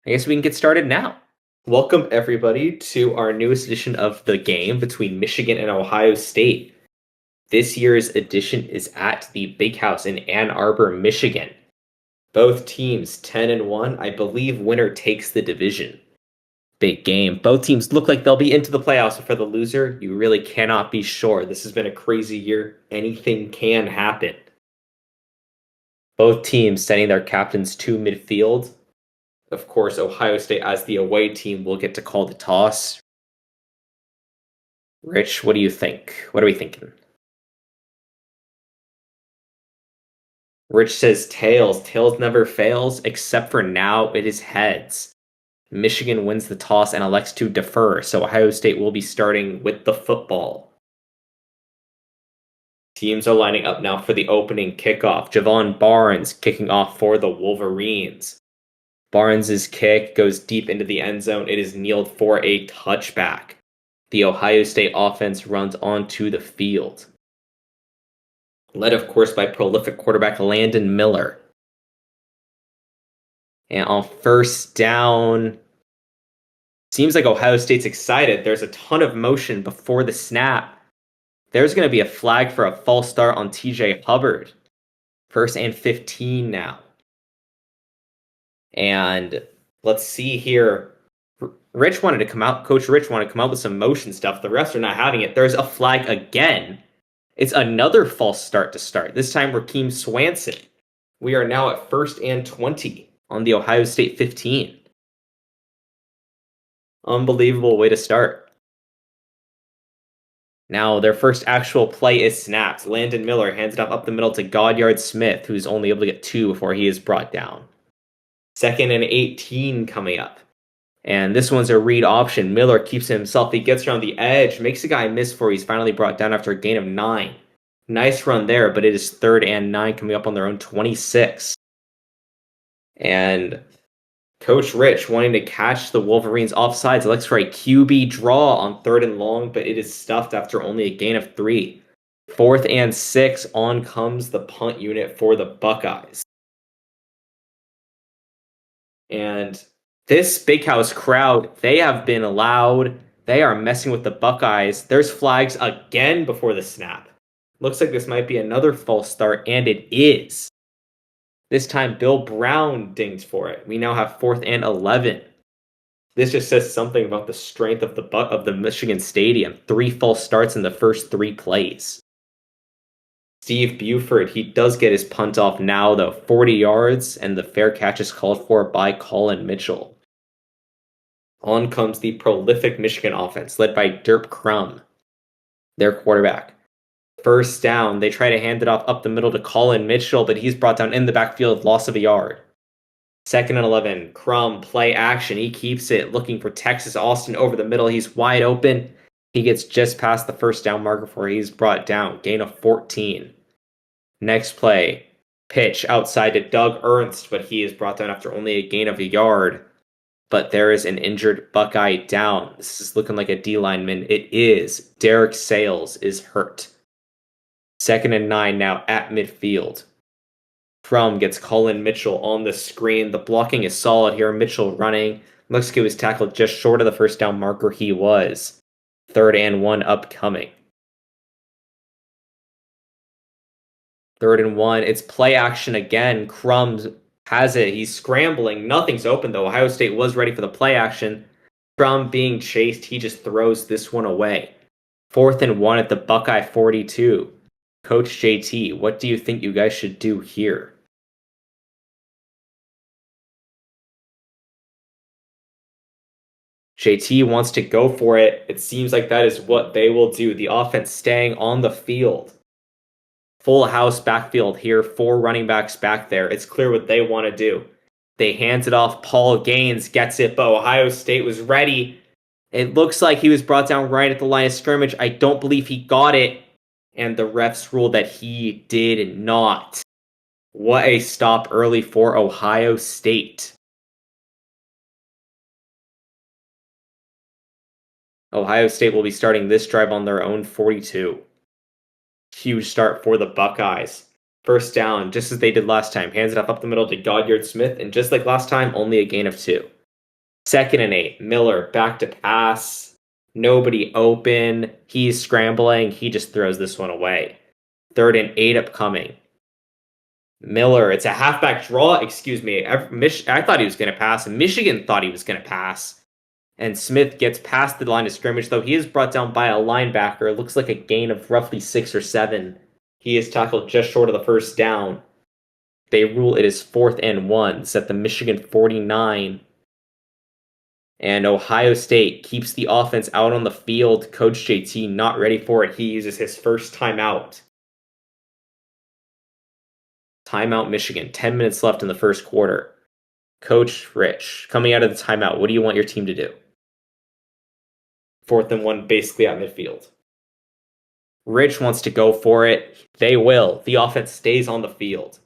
I guess we can get started now. Welcome, everybody, to our newest edition of the game between Michigan and Ohio State. This year's edition is at the Big House in Ann Arbor, Michigan. Both teams 10-1. I believe winner takes the division. Big game. Both teams look like they'll be into the playoffs, but for the loser, you really cannot be sure. This has been a crazy year. Anything can happen. Both teams sending their captains to midfield. Of course, Ohio State, as the away team, will get to call the toss. Rich, what do you think? What are we thinking? Rich says tails. Tails never fails, except for now it is heads. Michigan wins the toss and elects to defer, so Ohio State will be starting with the football. Teams are lining up now for the opening kickoff. Javon Barnes kicking off for the Wolverines. Barnes' kick goes deep into the end zone. It is kneeled for a touchback. The Ohio State offense runs onto the field. Led, of course, by prolific quarterback Landon Miller. And on first down, seems like Ohio State's excited. There's a ton of motion before the snap. There's going to be a flag for a false start on TJ Hubbard. 1st and 15 now. And let's see here. Rich wanted to come out. Coach Rich wanted to come out with some motion stuff. The refs are not having it. There's a flag again. It's another false start to start. This time, Rakeem Swanson. We are now at 1st and 20 on the Ohio State 15. Unbelievable way to start. Now, their first actual play is snapped. Landon Miller hands it up the middle to Goddard Smith, who's only able to get 2 before he is brought down. 2nd and 18 coming up. And this one's a read option. Miller keeps it himself. He gets around the edge, makes a guy miss before he's finally brought down after a gain of 9. Nice run there, but it is 3rd and 9 coming up on their own 26. And Coach Rich wanting to catch the Wolverines offsides. Elects for a QB draw on 3rd and long, but it is stuffed after only a gain of 3. 4th and 6, on comes the punt unit for the Buckeyes. And this Big House crowd, they have been loud. They are messing with the Buckeyes. There's flags again before the snap. Looks like this might be another false start, and it is. This time, Bill Brown dinged for it. We now have 4th and 11. This just says something about the strength of the Michigan Stadium. 3 false starts in the first 3 plays. Steve Buford, he does get his punt off now, though. 40 yards, and the fair catch is called for by Colin Mitchell. On comes the prolific Michigan offense, led by Derp Crum, their quarterback. First down, they try to hand it off up the middle to Colin Mitchell, but he's brought down in the backfield, loss of a yard. 2nd and 11, Crum, play action. He keeps it, looking for Texas Austin over the middle. He's wide open. He gets just past the first down marker before he's brought down. Gain of 14. Next play, pitch outside to Doug Ernst, but he is brought down after only a gain of a yard. But there is an injured Buckeye down. This is looking like a D lineman. It is. Derek Sales is hurt. 2nd and 9 now at midfield. Crum gets Colin Mitchell on the screen. The blocking is solid here. Mitchell running. Looks like he was tackled just short of the first down marker. He was. 3rd and 1 upcoming. 3rd and 1. It's play action again. Crum has it. He's scrambling. Nothing's open, though. Ohio State was ready for the play action. Crum being chased, he just throws this one away. 4th and 1 at the Buckeye 42. Coach JT, what do you think you guys should do here? JT wants to go for it. It seems like that is what they will do. The offense staying on the field. Full house backfield here. 4 running backs back there. It's clear what they want to do. They hands it off. Paul Gaines gets it, but Ohio State was ready. It looks like he was brought down right at the line of scrimmage. I don't believe he got it. And the refs ruled that he did not. What a stop early for Ohio State. Ohio State will be starting this drive on their own 42. Huge start for the Buckeyes. First down, just as they did last time. Hands it up the middle to Goddard Smith, and just like last time, only a gain of 2. Second and 8. Miller back to pass. Nobody open. He's scrambling. He just throws this one away. Third and 8 upcoming. Miller, it's a halfback draw. Excuse me. I thought he was going to pass, and Michigan thought he was going to pass. And Smith gets past the line of scrimmage, though he is brought down by a linebacker. It looks like a gain of roughly 6 or 7. He is tackled just short of the first down. They rule it is 4th and 1. It's at the Michigan 49. And Ohio State keeps the offense out on the field. Coach JT not ready for it. He uses his first timeout. Timeout Michigan. 10 minutes left in the first quarter. Coach Rich, coming out of the timeout, what do you want your team to do? 4th and 1, basically at midfield. Rich wants to go for it. They will. The offense stays on the field.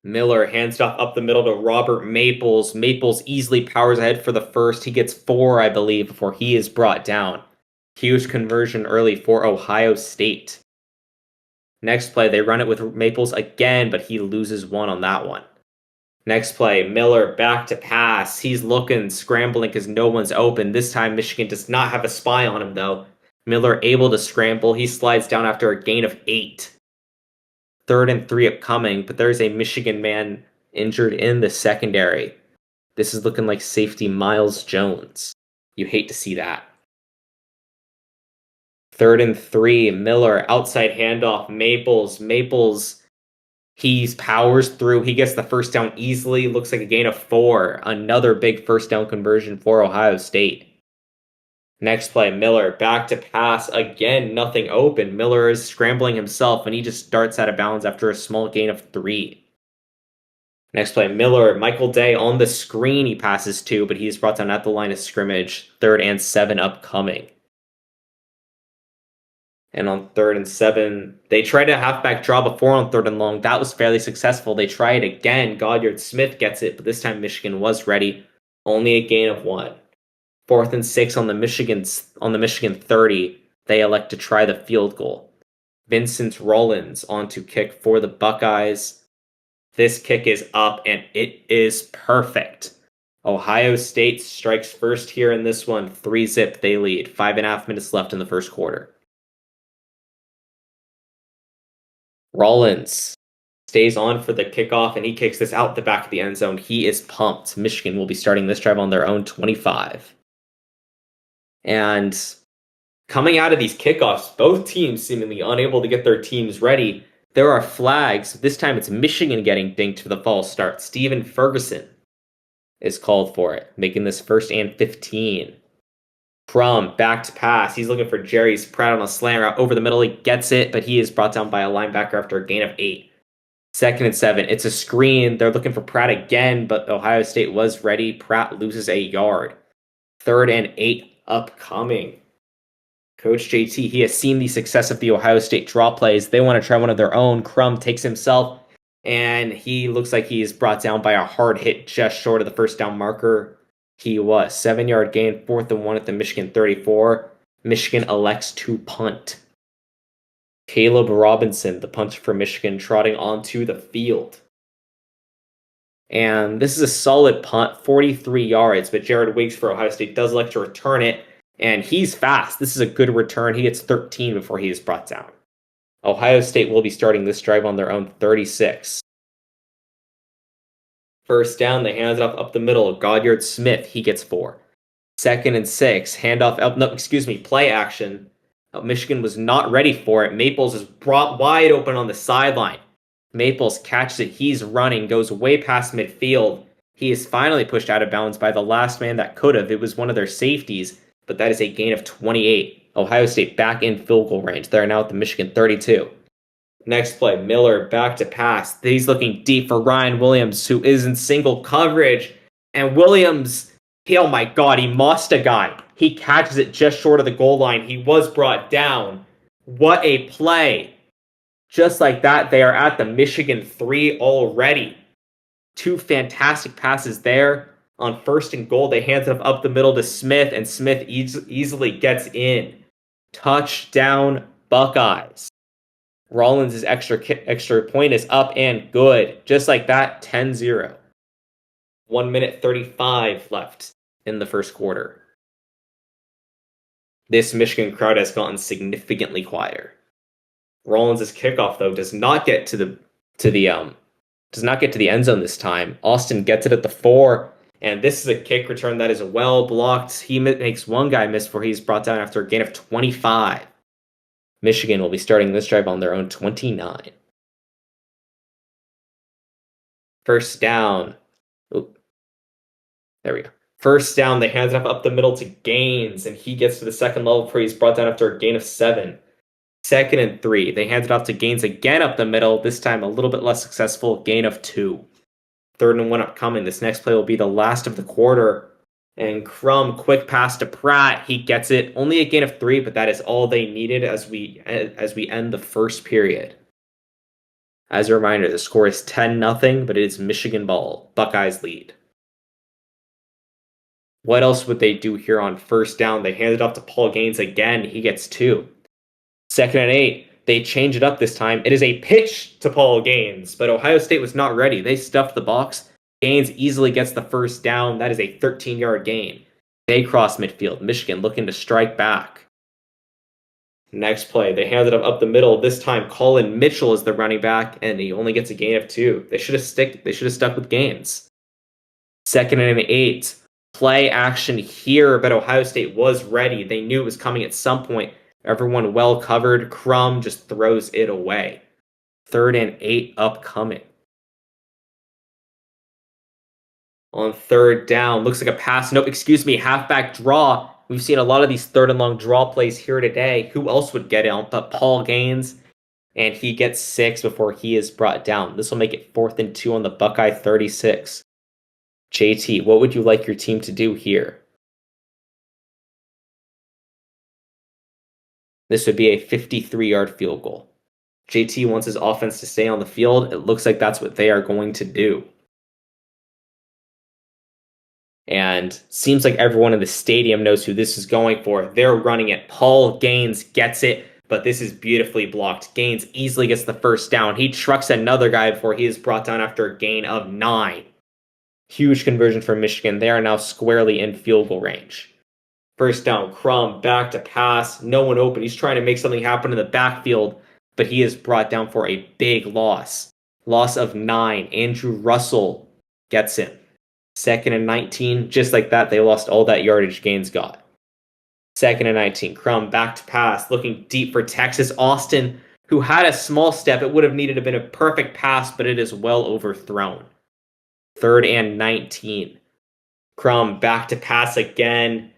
Miller hands off up the middle to Robert Maples. Maples easily powers ahead for the first. He gets 4, I believe, before he is brought down. Huge conversion early for Ohio State. Next play, they run it with Maples again, but he loses 1 on that one. Next play, Miller back to pass. He's looking, scrambling because no one's open. This time, Michigan does not have a spy on him, though. Miller able to scramble. He slides down after a gain of 8. 3rd and 3 upcoming, but there's a Michigan man injured in the secondary. This is looking like safety Miles Jones. You hate to see that. 3rd and 3, Miller, outside handoff, Maples, he powers through, he gets the first down easily, looks like a gain of 4. Another big first down conversion for Ohio State. Next play, Miller, back to pass, again, nothing open. Miller is scrambling himself, and he just darts out of bounds after a small gain of 3. Next play, Miller, Michael Day on the screen he passes to, but he's brought down at the line of scrimmage. 3rd and 7 upcoming. And on 3rd and 7, they tried a halfback draw before on 3rd and long. That was fairly successful. They try it again. Goddard Smith gets it, but this time Michigan was ready. Only a gain of 1. 4th and 6 on the Michigan 30. They elect to try the field goal. Vincent Rollins on to kick for the Buckeyes. This kick is up, and it is perfect. Ohio State strikes first here in this one. 3-zip, they lead. 5.5 minutes left in the first quarter. Rollins stays on for the kickoff, and he kicks this out the back of the end zone. He is pumped. Michigan will be starting this drive on their own 25. And coming out of these kickoffs, both teams seemingly unable to get their teams ready. There are flags. This time it's Michigan getting dinked for the false start. Steven Ferguson is called for it, making this 1st and 15. Crum, back to pass. He's looking for Jerry Pratt on a slant route over the middle. He gets it, but he is brought down by a linebacker after a gain of 8. 2nd and 7. It's a screen. They're looking for Pratt again, but Ohio State was ready. Pratt loses a yard. 3rd and 8 upcoming. Coach JT, he has seen the success of the Ohio State draw plays. They want to try one of their own. Crum takes himself, and he looks like he is brought down by a hard hit just short of the first down marker. He was 7-yard gain, 4th and 1 at the Michigan 34. Michigan elects to punt. Caleb Robinson, the punter for Michigan, trotting onto the field. And this is a solid punt, 43 yards, but Jared Wiggs for Ohio State does elect to return it, and he's fast. This is a good return. He gets 13 before he is brought down. Ohio State will be starting this drive on their own 36. First down, they hand it off up the middle. Goddard Smith, he gets 4. 2nd and 6, handoff, play action. Michigan was not ready for it. Maples is brought wide open on the sideline. Maples catches it. He's running, goes way past midfield. He is finally pushed out of bounds by the last man that could have. It was one of their safeties, but that is a gain of 28. Ohio State back in field goal range. They're now at the Michigan 32. Next play, Miller back to pass. He's looking deep for Ryan Williams, who is in single coverage. And Williams, oh my God, he mossed a guy. He catches it just short of the goal line. He was brought down. What a play. Just like that, they are at the Michigan 3 already. 2 fantastic passes there. On 1st and goal, they hand it up the middle to Smith, and Smith easily gets in. Touchdown, Buckeyes. Rollins' extra point is up and good. Just like that, 10-0. 1 minute 35 left in the first quarter. This Michigan crowd has gotten significantly quieter. Rollins' kickoff though to the does not get to the end zone this time. Austin gets it at the 4, and this is a kick return that is well blocked. He makes one guy miss before he's brought down after a gain of 25. Michigan will be starting this drive on their own 29. First down. Oop. There we go. First down, they hand it up the middle to Gaines, and he gets to the second level before he's brought down after a gain of 7. 2nd and 3. They hand it off to Gaines again up the middle, this time a little bit less successful, gain of 2. 3rd and 1 upcoming. This next play will be the last of the quarter. And Crum, quick pass to Pratt. He gets it. Only a gain of 3, but that is all they needed as we end the first period. As a reminder, the score is 10-0, but it is Michigan ball. Buckeyes lead. What else would they do here on first down? They hand it off to Paul Gaines again. He gets 2. 2nd and 8. They change it up this time. It is a pitch to Paul Gaines, but Ohio State was not ready. They stuffed the box. Gaines easily gets the first down. That is a 13-yard gain. They cross midfield. Michigan looking to strike back. Next play, they hand it up the middle. This time, Colin Mitchell is the running back, and he only gets a gain of 2. They should have stuck with Gaines. 2nd and 8. Play action here, but Ohio State was ready. They knew it was coming at some point. Everyone well covered. Crum just throws it away. 3rd and 8 upcoming. On 3rd down, looks like a pass. Nope, excuse me, halfback draw. We've seen a lot of these 3rd and long draw plays here today. Who else would get it but Paul Gaines? And he gets 6 before he is brought down. This will make it 4th and 2 on the Buckeye 36. JT, what would you like your team to do here? This would be a 53-yard field goal. JT wants his offense to stay on the field. It looks like that's what they are going to do. And seems like everyone in the stadium knows who this is going for. They're running it. Paul Gaines gets it, but this is beautifully blocked. Gaines easily gets the first down. He trucks another guy before he is brought down after a gain of 9. Huge conversion for Michigan. They are now squarely in field goal range. First down, Crum, back to pass. No one open. He's trying to make something happen in the backfield, but he is brought down for a big loss. Loss of 9. Andrew Russell gets him. 2nd and 19. Just like that, they lost all that yardage Gaines got. 2nd and 19. Crum back to pass, looking deep for Texas Austin, who had a small step. It would have needed to have been a perfect pass, but it is well overthrown. 3rd and 19. Crum back to pass again.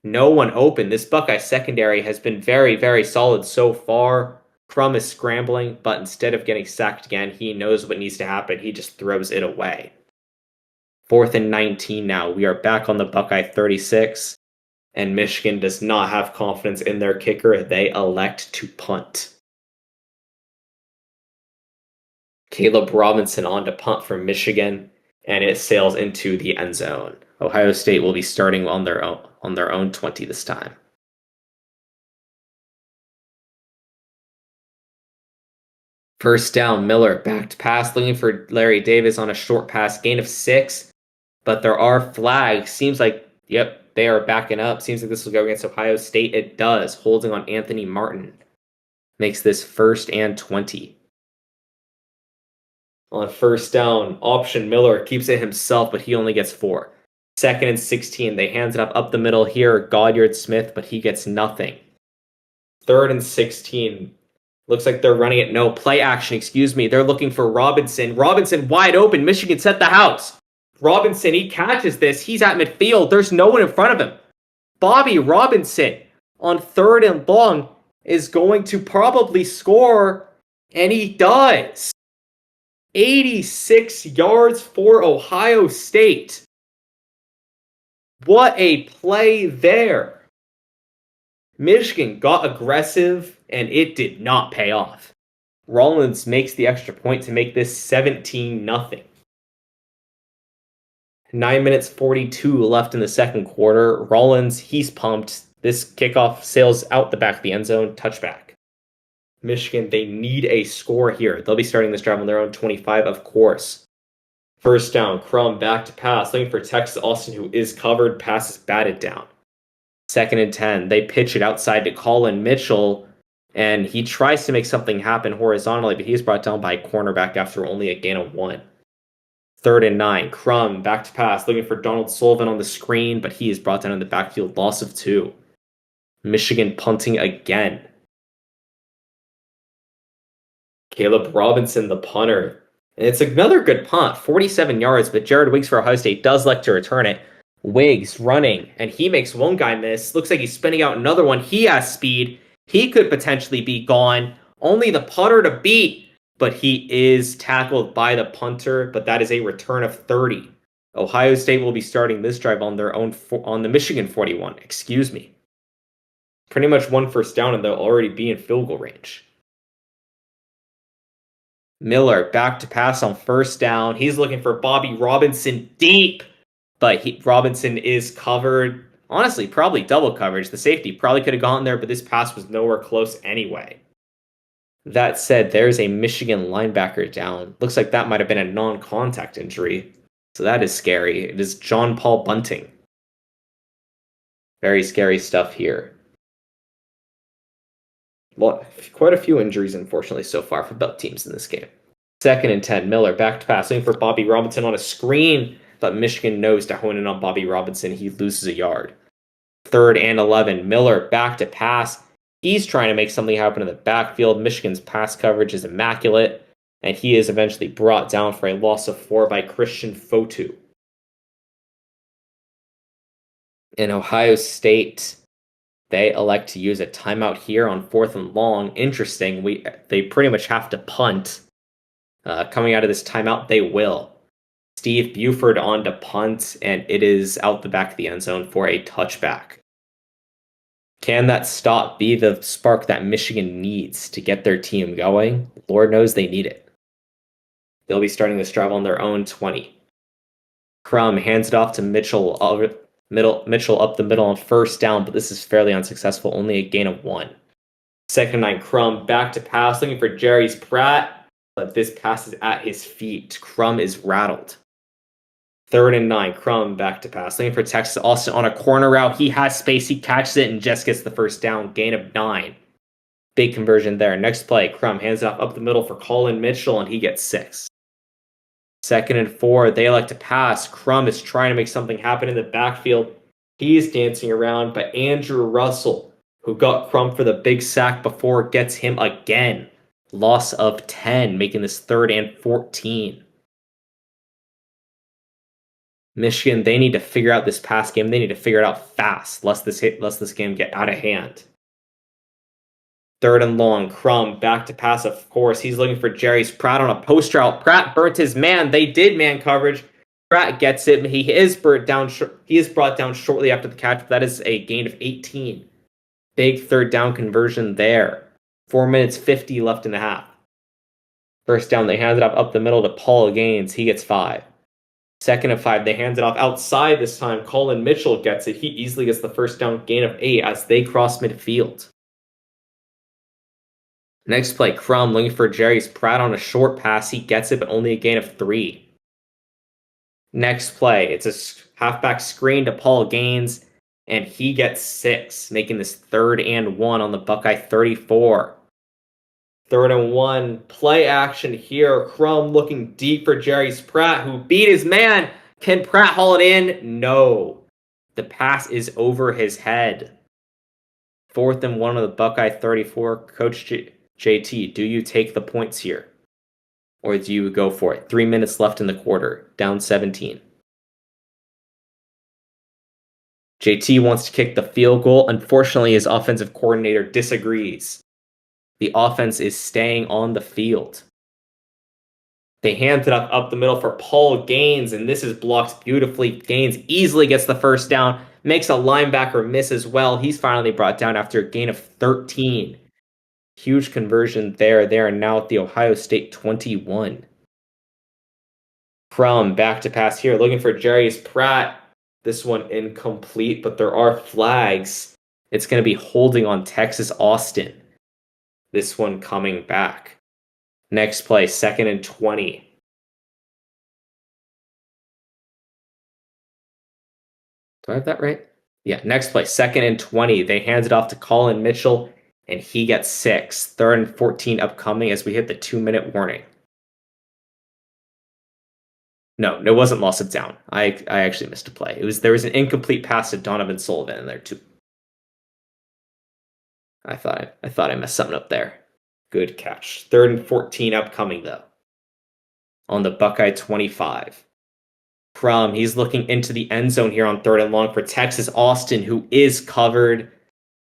No one open. This Buckeye secondary has been very, very solid so far. Crum is scrambling, but instead of getting sacked again, he knows what needs to happen. He just throws it away. 4th and 19 now. We are back on the Buckeye 36, and Michigan does not have confidence in their kicker. They elect to punt. Caleb Robinson on to punt for Michigan, and it sails into the end zone. Ohio State will be starting on their own 20 this time. First down, Miller back to pass, looking for Larry Davis on a short pass, gain of 6, but there are flags. Seems like, yep, they are backing up. Seems like this will go against Ohio State. It does, holding on Anthony Martin. Makes this 1st and 20. On first down, option Miller keeps it himself, but he only gets 4. 2nd and 16. They hands it up the middle here. Goddard Smith, but he gets nothing. 3rd and 16. Looks like they're running it. No, play action, excuse me. They're looking for Robinson. Robinson wide open. Michigan set the house. Robinson, he catches this. He's at midfield. There's no one in front of him. Bobby Robinson on 3rd and long is going to probably score, and he does. 86 yards for Ohio State. What a play there. Michigan got aggressive, and it did not pay off. Rollins makes the extra point to make this 17-0. 9 minutes 42 left in the second quarter. Rollins, he's pumped. This kickoff sails out the back of the end zone. Touchback. Michigan, they need a score here. They'll be starting this drive on their own 25, of course. First down, Crum back to pass, looking for Texas Austin, who is covered, passes batted down. Second and 10, they pitch it outside to Colin Mitchell, and he tries to make something happen horizontally, but he's brought down by a cornerback after only a gain of 1. Third and 9, Crum back to pass, looking for Donald Sullivan on the screen, but he is brought down in the backfield, loss of 2. Michigan punting again. Caleb Robinson, the punter. And it's another good punt, 47 yards, but Jared Wiggs for Ohio State does like to return it. Wiggs running, and he makes one guy miss. Looks like he's spinning out another one. He has speed. He could potentially be gone. Only the punter to beat, but he is tackled by the punter, but that is a return of 30. Ohio State will be starting this drive on their own, on the Michigan 41, excuse me. Pretty much one first down, and they'll already be in field goal range. Miller back to pass on first down. He's looking for Bobby Robinson deep, but Robinson is covered. Honestly, probably double coverage. The safety probably could have gotten there, but this pass was nowhere close anyway. That said, there's a Michigan linebacker down. Looks like that might have been a non-contact injury. So that is scary. It is John Paul Bunting. Very scary stuff here. Well, quite a few injuries, unfortunately, so far for both teams in this game. Second and 10, Miller back to passing for Bobby Robinson on a screen, but Michigan knows to hone in on Bobby Robinson. He loses a yard. Third and 11, Miller back to pass. He's trying to make something happen in the backfield. Michigan's pass coverage is immaculate, and he is eventually brought down for a loss of 4 by Christian Fotu. In Ohio State, they elect to use a timeout here on 4th and long. Interesting. They pretty much have to punt. Coming out of this timeout, they will. Steve Buford on to punt, and it is out the back of the end zone for a touchback. Can that stop be the spark that Michigan needs to get their team going? Lord knows they need it. They'll be starting this drive on their own 20. Crum hands it off to Mitchell. Mitchell up the middle on first down, but this is fairly unsuccessful. Only a gain of 1. Second and 9, Crum back to pass, looking for Jerry's Pratt, but this pass is at his feet. Crum is rattled. Third and 9, Crum back to pass, looking for Texas Austin on a corner route. He has space, he catches it, and just gets the first down. Gain of 9. Big conversion there. Next play, Crum hands it off up the middle for Colin Mitchell, and he gets 6. Second and 4, they elect to pass. Crum is trying to make something happen in the backfield. He's dancing around, but Andrew Russell, who got Crum for the big sack before, gets him again. Loss of 10, making this 3rd and 14. Michigan, they need to figure out this pass game. They need to figure it out fast, lest this game get out of hand. Third and long, Crum back to pass, of course. He's looking for Jerry's Pratt on a post route. Pratt burnt his man. They did man coverage. Pratt gets it. He is brought down shortly after the catch, but that is a gain of 18. Big third down conversion there. 4 minutes 50 left in the half. First down, they hand it up the middle to Paul Gaines. He gets 5. Second and 5, they hand it off outside this time. Colin Mitchell gets it. He easily gets the first down, gain of 8 as they cross midfield. Next play, Crum looking for Jerry's Pratt on a short pass. He gets it, but only a gain of 3. Next play, it's a halfback screen to Paul Gaines, and he gets 6, making this 3rd and 1 on the Buckeye 34. 3rd and 1, play action here. Crum looking deep for Jerry's Pratt, who beat his man. Can Pratt haul it in? No. The pass is over his head. 4th and 1 on the Buckeye 34. Coach JT, do you take the points here? Or do you go for it? 3 minutes left in the quarter, down 17. JT wants to kick the field goal. Unfortunately, his offensive coordinator disagrees. The offense is staying on the field. They hand it up the middle for Paul Gaines, and this is blocked beautifully. Gaines easily gets the first down, makes a linebacker miss as well. He's finally brought down after a gain of 13. Huge conversion there. They are now at the Ohio State 21. Crum back to pass here, looking for Jerry's Pratt. This one incomplete, but there are flags. It's going to be holding on Texas Austin. This one coming back. Next play, 2nd and 20. Do I have that right? Yeah, next play, 2nd and 20. They hand it off to Colin Mitchell, and he gets 6. 3rd and 14 upcoming as we hit the 2-minute warning. No, it wasn't loss of down. I actually missed a play. There was an incomplete pass to Donovan Sullivan in there too. I thought I messed something up there. Good catch. 3rd and 14 upcoming though. On the Buckeye 25. He's looking into the end zone here on 3rd and long for Texas Austin, who is covered.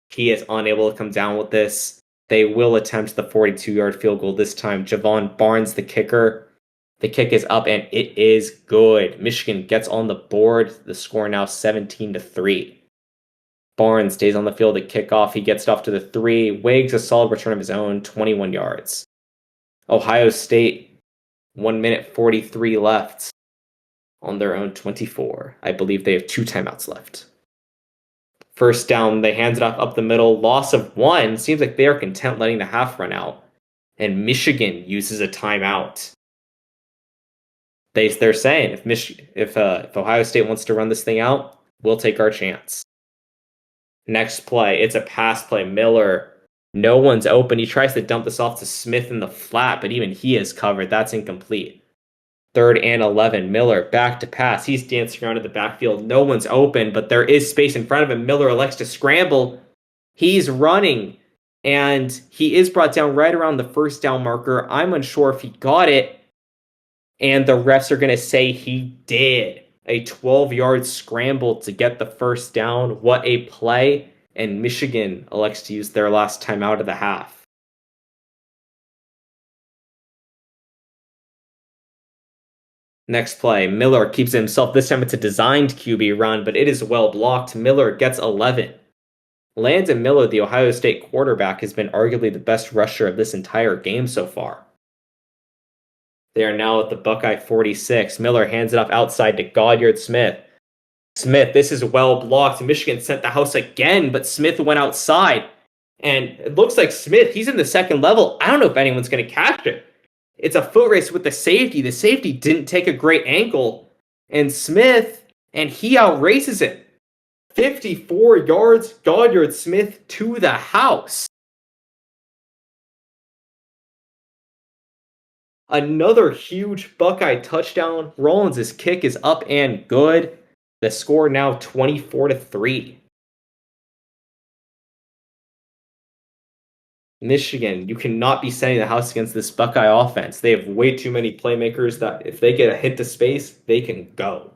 He is unable to come down with this. They will attempt the 42-yard field goal this time. Javon Barnes, the kicker. The kick is up and it is good. Michigan gets on the board. The score now 17-3. Barnes stays on the field at kickoff. He gets it off to the 3. Wiggs, a solid return of his own, 21 yards. Ohio State, 1 minute 43 left on their own 24. I believe they have 2 timeouts left. First down, they hand it off up the middle. Loss of 1. Seems like they are content letting the half run out. And Michigan uses a timeout. They're saying if Ohio State wants to run this thing out, we'll take our chance. Next play, it's a pass play. Miller, no one's open. He tries to dump this off to Smith in the flat, but even he is covered. That's incomplete. 3rd and 11. Miller back to pass. He's dancing around in the backfield. No one's open, but there is space in front of him. Miller elects to scramble. He's running, and he is brought down right around the first down marker. I'm unsure if he got it, and the refs are going to say he did. A 12-yard scramble to get the first down. What a play. And Michigan elects to use their last timeout of the half. Next play, Miller keeps it himself. This time it's a designed QB run, but it is well blocked. Miller gets 11. Landon Miller, the Ohio State quarterback, has been arguably the best rusher of this entire game so far. They are now at the Buckeye 46. Miller hands it off outside to Goddard Smith. Smith, this is well blocked. Michigan sent the house again, but Smith went outside. And it looks like Smith, he's in the second level. I don't know if anyone's going to catch it. It's a foot race with the safety. The safety didn't take a great angle. And Smith, and he outraces it. 54 yards, Goddard Smith to the house. Another huge Buckeye touchdown. Rollins' kick is up and good. The score now 24-3. Michigan, you cannot be setting the house against this Buckeye offense. They have way too many playmakers that if they get a hit to space, they can go.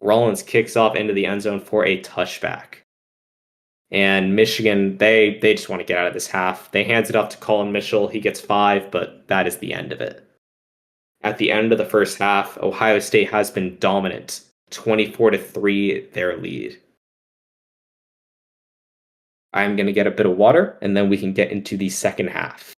Rollins kicks off into the end zone for a touchback. And Michigan, they just want to get out of this half. They hands it off to Colin Mitchell. He gets 5, but that is the end of it. At the end of the first half, Ohio State has been dominant. 24-3, their lead. I'm going to get a bit of water, and then we can get into the second half.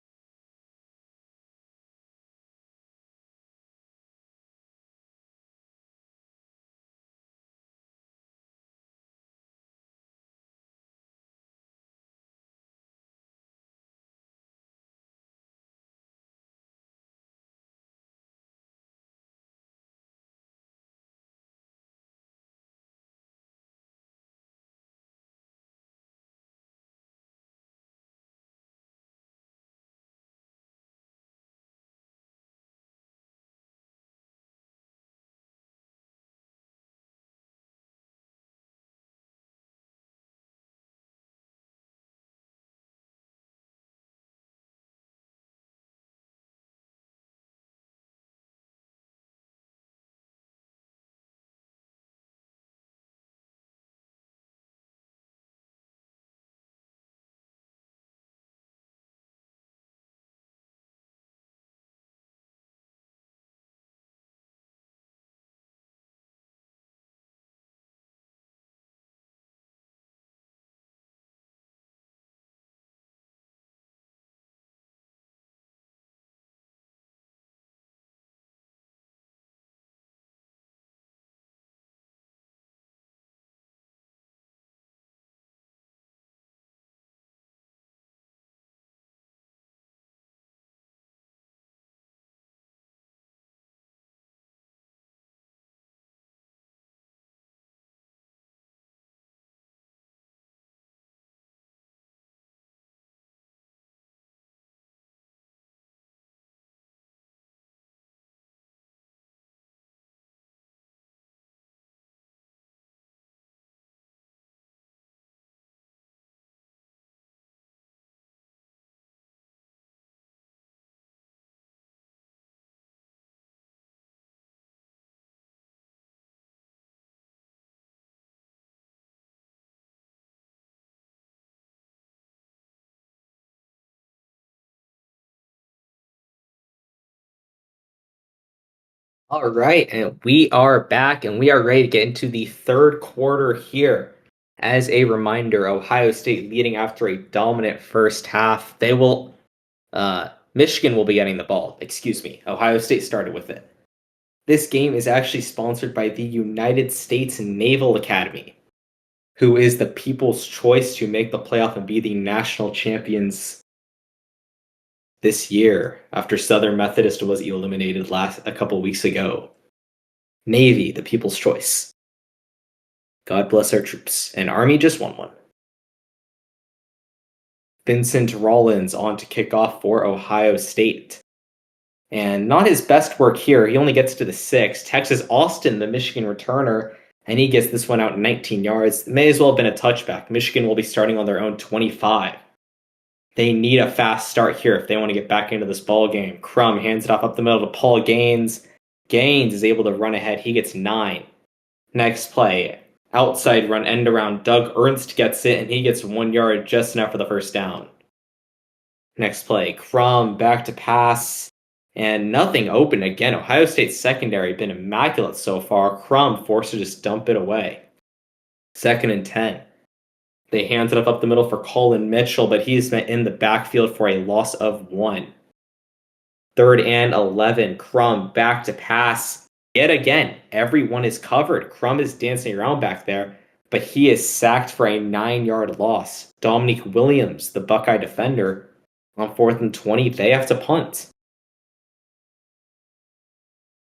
All right, and we are back and we are ready to get into the third quarter here. As a reminder, Ohio State leading after a dominant first half. Michigan will be getting the ball. Excuse me. Ohio State started with it. This game is actually sponsored by the United States Naval Academy, who is the people's choice to make the playoff and be the national champions this year after Southern Methodist was eliminated a couple weeks ago. Navy, the people's choice. God bless our troops. And Army just won one. Vincent Rollins on to kick off for Ohio State. And not his best work here. He only gets to the 6. Texas Austin, the Michigan returner, and he gets this one out 19 yards. It may as well have been a touchback. Michigan will be starting on their own 25. They need a fast start here if they want to get back into this ball game. Crum hands it off up the middle to Paul Gaines. Gaines is able to run ahead. He gets 9. Next play, outside run end around. Doug Ernst gets it, and he gets 1 yard just enough for the first down. Next play, Crum back to pass, and nothing open again. Ohio State's secondary been immaculate so far. Crum forced to just dump it away. 2nd and 10. They hand it up the middle for Colin Mitchell, but he's in the backfield for a loss of 1. 3rd and 11. Crum back to pass. Yet again, everyone is covered. Crum is dancing around back there, but he is sacked for a 9-yard loss. Dominique Williams, the Buckeye defender, on 4th and 20, they have to punt.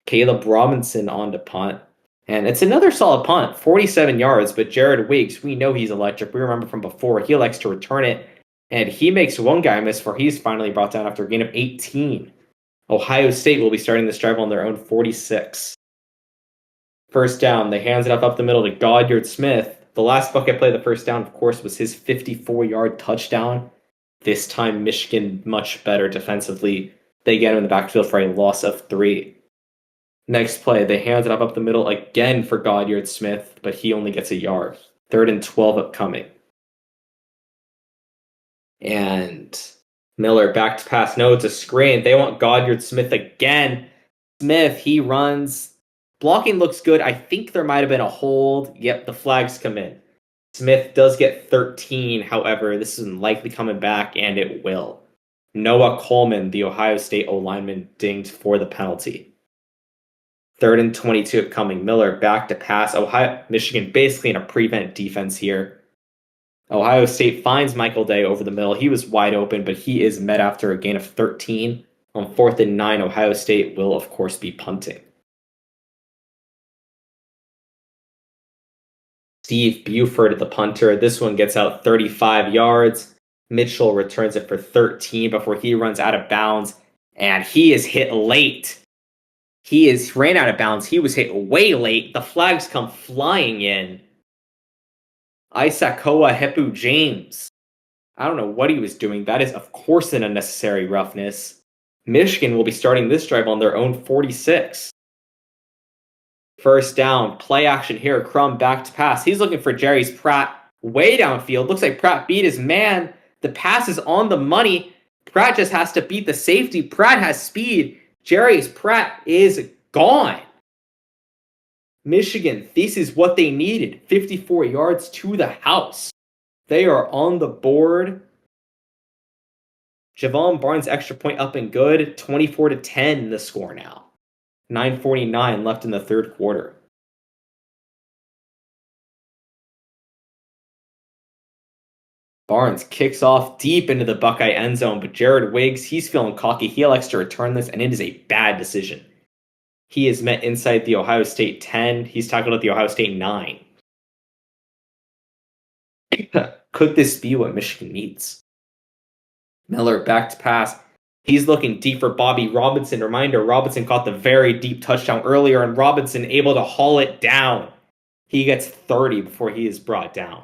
Caleb Robinson on to punt. And it's another solid punt, 47 yards, but Jared Wiggs, we know he's electric. We remember from before, he likes to return it, and he makes one guy miss for he's finally brought down after a gain of 18. Ohio State will be starting this drive on their own 46. First down, they hands it up the middle to Goddard Smith. The last Buckeye play of the first down, of course, was his 54-yard touchdown. This time, Michigan much better defensively. They get him in the backfield for a loss of 3. Next play, they hand it up the middle again for Goddard Smith, but he only gets a yard. 3rd and 12 upcoming. And Miller back to pass. No, it's a screen. They want Goddard Smith again. Smith, he runs. Blocking looks good. I think there might have been a hold. Yep, the flags come in. Smith does get 13. However, this is likely coming back, and it will. Noah Coleman, the Ohio State O-lineman, dinged for the penalty. 3rd and 22 upcoming. Miller back to pass. Michigan basically in a prevent defense here. Ohio State finds Michael Day over the middle. He was wide open, but he is met after a gain of 13. On 4th and 9, Ohio State will, of course, be punting. Steve Buford, the punter. This one gets out 35 yards. Mitchell returns it for 13 before he runs out of bounds, and he is hit late. Ran out of bounds. He was hit way late. The flags come flying in. Isakoa Hepu James. I don't know what he was doing. That is, of course, an unnecessary roughness. Michigan will be starting this drive on their own 46. First down, play action here. Crum back to pass. He's looking for Jerry's Pratt way downfield. Looks like Pratt beat his man. The pass is on the money. Pratt just has to beat the safety. Pratt has speed. Jerry's Pratt is gone. Michigan, this is what they needed. 54 yards to the house. They are on the board. Javon Barnes extra point up and good. 24-10 the score now. 9:49 left in the third quarter. Barnes kicks off deep into the Buckeye end zone, but Jared Wiggs, he's feeling cocky. He likes to return this, and it is a bad decision. He is met inside the Ohio State 10. He's tackled at the Ohio State 9. Could this be what Michigan needs? Miller back to pass. He's looking deep for Bobby Robinson. Reminder, Robinson caught the very deep touchdown earlier, and Robinson able to haul it down. He gets 30 before he is brought down.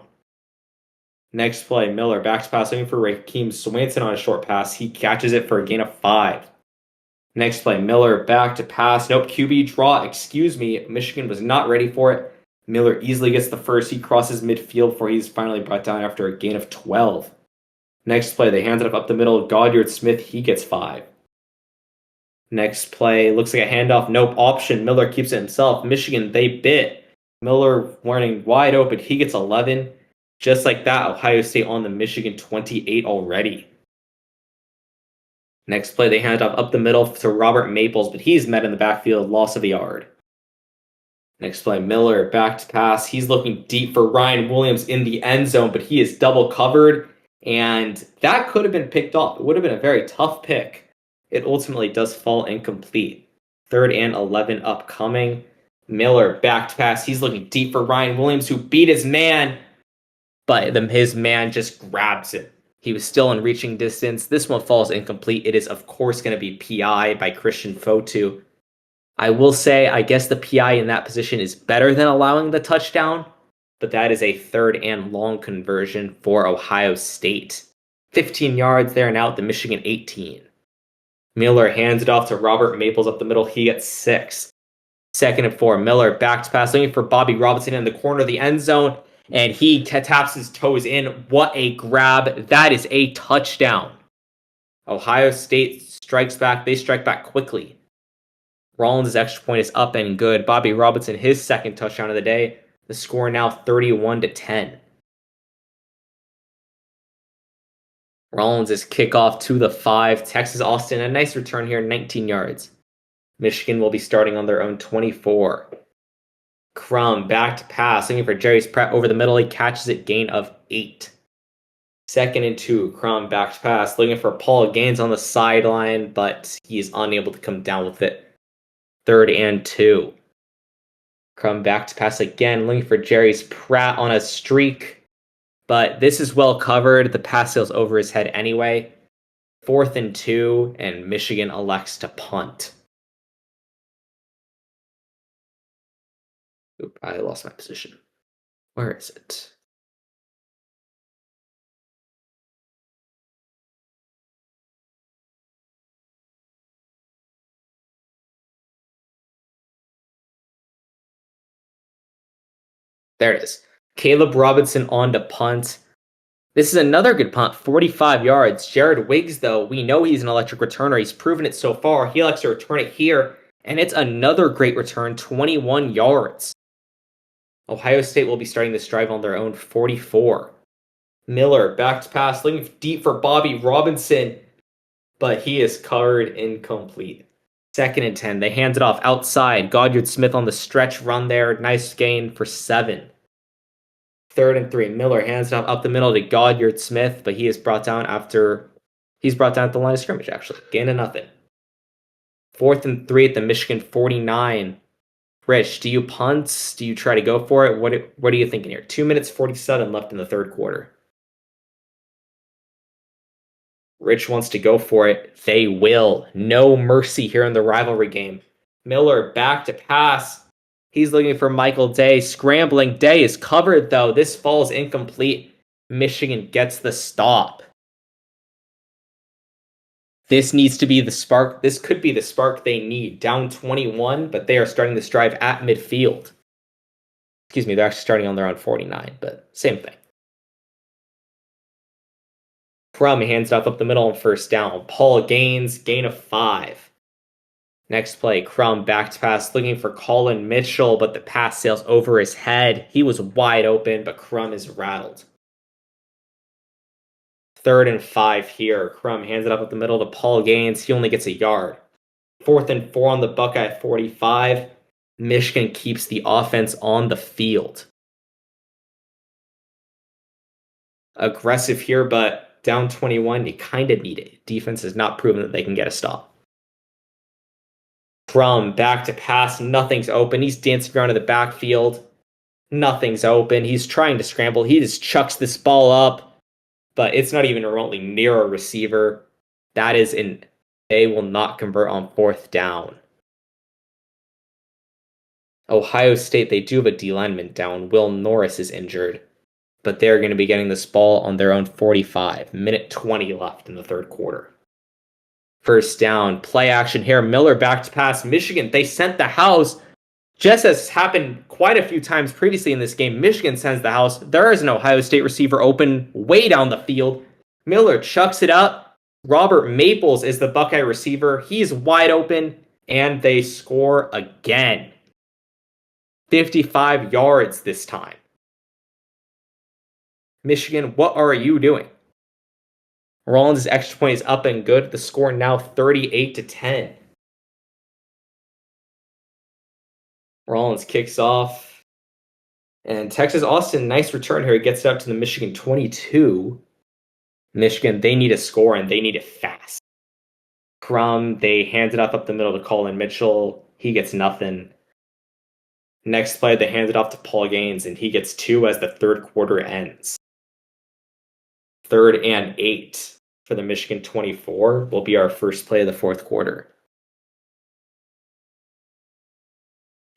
Next play, Miller back to pass, looking for Raheem Swanson on a short pass. He catches it for a gain of 5. Next play, Miller back to pass. Nope, QB draw. Excuse me. Michigan was not ready for it. Miller easily gets the first. He crosses midfield before he's finally brought down after a gain of 12. Next play, they hand it up the middle. Goddard Smith, he gets 5. Next play looks like a handoff. Nope. Option. Miller keeps it himself. Michigan, they bit. Miller running wide open. He gets 11. Just like that, Ohio State on the Michigan 28 already. Next play, they hand off up the middle to Robert Maples, but he's met in the backfield, loss of a yard. Next play, Miller back to pass. He's looking deep for Ryan Williams in the end zone, but he is double covered, and that could have been picked off. It would have been a very tough pick. It ultimately does fall incomplete. 3rd and 11 upcoming. Miller back to pass. He's looking deep for Ryan Williams, who beat his man, but his man just grabs him. He was still in reaching distance. This one falls incomplete. It is, of course, going to be PI by Christian Fotu. I will say, I guess the PI in that position is better than allowing the touchdown, but that is a 3rd and long conversion for Ohio State. 15 yards there and out, the Michigan 18. Miller hands it off to Robert Maples up the middle. He gets 6. 2nd and 4. Miller back to pass, looking for Bobby Robinson in the corner of the end zone, and he taps his toes in. What a grab. That is a touchdown. Ohio State strikes back. They strike back quickly. Rollins' extra point is up and good. Bobby Robinson, his 2nd touchdown of the day. The score now 31-10. Rollins' kickoff to the 5. Texas Austin, a nice return here, 19 yards. Michigan will be starting on their own 24. Crum back to pass, looking for Jerry's Pratt over the middle. He catches it, gain of 8. 2nd and 2. Crum back to pass, looking for Paul Gaines on the sideline, but he is unable to come down with it. 3rd and 2. Crum back to pass again, looking for Jerry's Pratt on a streak, but this is well covered. The pass sails over his head anyway. 4th and 2, and Michigan elects to punt. Oop, I lost my position. Where is it? There it is. Caleb Robinson on to punt. This is another good punt, 45 yards. Jared Wiggs, though, we know he's an electric returner. He's proven it so far. He likes to return it here, and it's another great return, 21 yards. Ohio State will be starting this drive on their own 44. Miller back to pass, looking deep for Bobby Robinson, but he is covered incomplete. 2nd and 10. They hand it off outside. Goddard Smith on the stretch run there. Nice gain for 7. 3rd and 3. Miller hands it off up the middle to Goddard Smith, but he is brought down at the line of scrimmage, actually. Gain of nothing. 4th and 3 at the Michigan 49. Rich, do you punt? Do you try to go for it? What are you thinking here? 2 minutes 47 left in the 3rd quarter. Rich wants to go for it. They will. No mercy here in the rivalry game. Miller back to pass. He's looking for Michael Day. Scrambling. Day is covered, though. This falls incomplete. Michigan gets the stop. This needs to be the spark. This could be the spark they need. Down 21, but they are starting this drive at midfield. Excuse me, they're actually starting on their own 49, but same thing. Crum hands it off up the middle on 1st down. Paul Gaines, gain of 5. Next play, Crum back to pass, looking for Colin Mitchell, but the pass sails over his head. He was wide open, but Crum is rattled. 3rd and 5 here. Crum hands it up the middle to Paul Gaines. He only gets a yard. 4th and 4 on the Buckeye 45. Michigan keeps the offense on the field. Aggressive here, but down 21, you kind of need it. Defense has not proven that they can get a stop. Crum back to pass. Nothing's open. He's dancing around in the backfield. Nothing's open. He's trying to scramble. He just chucks this ball up, but it's not even remotely near a receiver. They will not convert on 4th down. Ohio State, they do have a D lineman down. Will Norris is injured, but they're going to be getting this ball on their own 45. Minute 20 left in the 3rd quarter. 1st down, play action here. Miller back to pass. Michigan, they sent the house. Just as happened quite a few times previously in this game, Michigan sends the house. There is an Ohio State receiver open way down the field. Miller chucks it up, Robert Maples is the Buckeye receiver. He's wide open, and they score again. 55 yards this time. Michigan, what are you doing? Rollins' extra point is up and good. The score now 38-10. Rollins kicks off. And Texas Austin, nice return here. He gets it up to the Michigan 22. Michigan, they need a score, and they need it fast. Crum, they hand it up the middle to Colin Mitchell. He gets nothing. Next play, they hand it off to Paul Gaines, and he gets 2 as the third quarter ends. 3rd and 8 for the Michigan 24 will be our first play of the fourth quarter.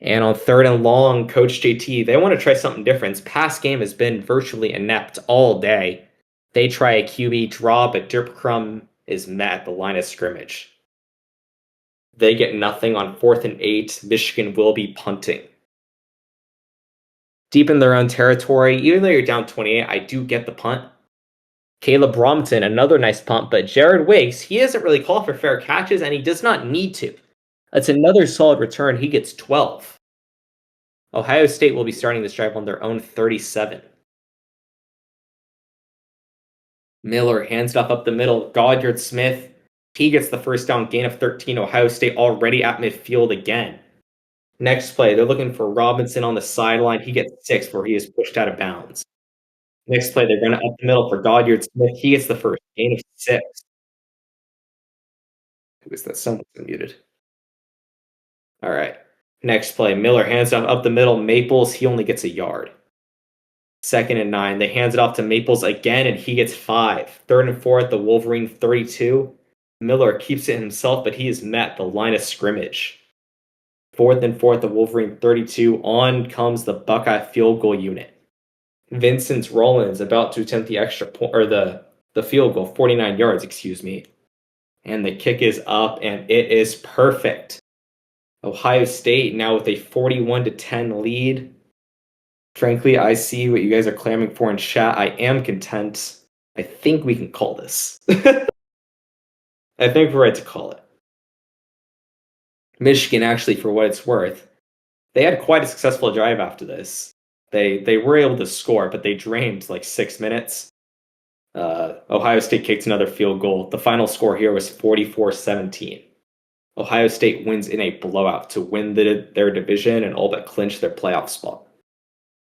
And on 3rd and long, Coach JT, they want to try something different. Pass game has been virtually inept all day. They try a QB draw, but Dirk Crum is met at the line of scrimmage. They get nothing on 4th and 8. Michigan will be punting. Deep in their own territory, even though you're down 28, I do get the punt. Caleb Brompton, another nice punt, but Jared Wiggs, he hasn't really called for fair catches, and he does not need to. That's another solid return. He gets 12. Ohio State will be starting this drive on their own 37. Miller hands it off up the middle. Goddard Smith, he gets the first down, gain of 13. Ohio State already at midfield again. Next play, they're looking for Robinson on the sideline. He gets 6 before he is pushed out of bounds. Next play, they're going to up the middle for Goddard Smith. He gets the first, gain of 6. Who is that? Someone's muted. All right. Next play, Miller hands off up the middle. Maples, he only gets a yard. 2nd and 9. They hands it off to Maples again, and he gets 5. 3rd and 4 at the Wolverine 32. Miller keeps it himself, but he is met the line of scrimmage. 4th and 4 at the Wolverine 32. On comes the Buckeye field goal unit. Vincent Rollins about to attempt the extra point, or the field goal, 49 yards, excuse me. And the kick is up, and it is perfect. Ohio State now with a 41-10 lead. Frankly, I see what you guys are clamoring for in chat. I am content. I think we can call this. I think we're right to call it. Michigan, actually, for what it's worth, they had quite a successful drive after this. They were able to score, but they drained like 6 minutes. Ohio State kicked another field goal. The final score here was 44-17. Ohio State wins in a blowout to win their division and all but clinch their playoff spot.